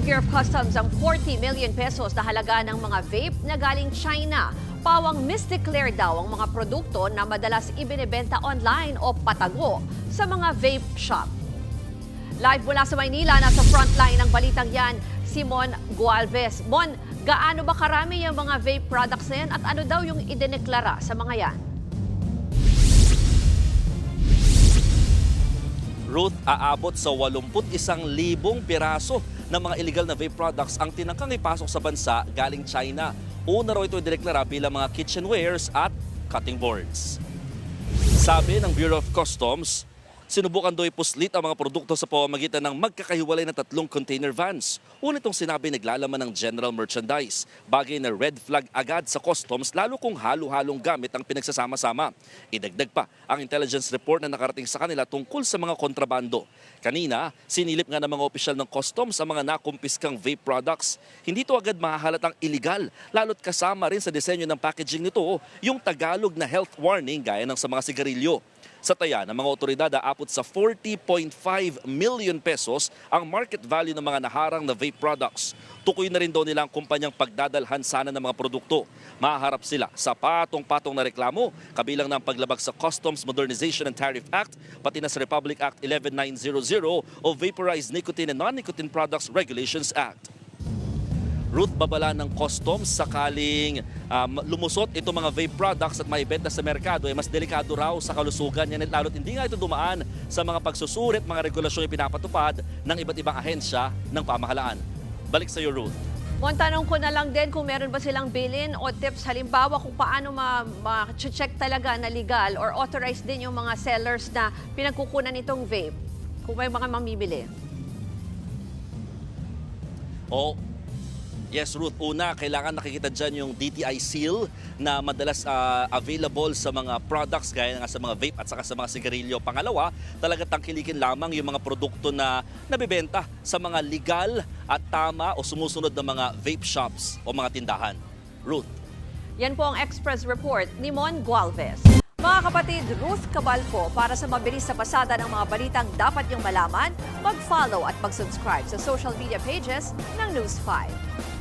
ng Bureau of Customs ang 40 million pesos na halaga ng mga vape na galing China. Pawang misdeclare daw ang mga produkto na madalas ibinebenta online o patago sa mga vape shop. Live mula sa Maynila, nasa frontline ng balitang yan, si Mon Gualvez. Mon, gaano ba karami yung mga vape products na yan at ano daw yung idineklara sa mga yan? Ruth, aabot sa 81,000 piraso ng mga illegal na vape products ang tinangkang ipasok sa bansa galing China. Una raw ito idineklara bilang mga kitchenwares at cutting boards. Sabi ng Bureau of Customs, sinubukan daw ipuslit ang mga produkto sa pamamagitan ng magkakahiwalay na 3 container vans. Una itong sinabi naglalaman ng general merchandise, bagay na red flag agad sa customs lalo kung halo-halong gamit ang pinagsasama-sama. Idagdag pa ang intelligence report na nakarating sa kanila tungkol sa mga kontrabando. Kanina, sinilip nga ng mga opisyal ng customs ang mga nakumpiskang vape products. Hindi ito agad mahahalatang illegal, lalo't kasama rin sa disenyo ng packaging nito yung Tagalog na health warning gaya ng sa mga sigarilyo. Sa taya ng mga otoridad, aabot sa 40.5 million pesos ang market value ng mga naharang na vape products. Tukoy na rin daw nila ang kumpanyang pagdadalhan sana ng mga produkto. Maharap sila sa patong-patong na reklamo, kabilang ng paglabag sa Customs Modernization and Tariff Act, pati na sa Republic Act 11900 o Vaporized Nicotine and Non-Nicotine Products Regulations Act. Ruth, babala ng customs sakaling lumusot itong mga vape products at maibenta sa merkado ay mas delikado raw sa kalusugan. Yan lalo't hindi nga ito dumaan sa mga pagsusurit, mga regulasyon yung pinapatupad ng iba't ibang ahensya ng pamahalaan. Balik sa iyo, Ruth. Mon, tanong ko na lang din kung meron ba silang bilin o tips halimbawa kung paano ma-check talaga na legal or authorized din yung mga sellers na pinagkukunan itong vape kung may mga mamimili. Yes, Ruth. Una, kailangan nakikita dyan yung DTI seal na madalas available sa mga products gaya nga sa mga vape at saka sa mga sigarilyo. Pangalawa, talaga tangkilikin lamang yung mga produkto na nabibenta sa mga legal at tama o sumusunod na mga vape shops o mga tindahan. Ruth. Yan po ang Express Report ni Mon Gualvez. Mga kapatid, Ruth Cabalco, para sa mabilis sa pasada ng mga balitang dapat niyong malaman, mag-follow at mag-subscribe sa social media pages ng News 5.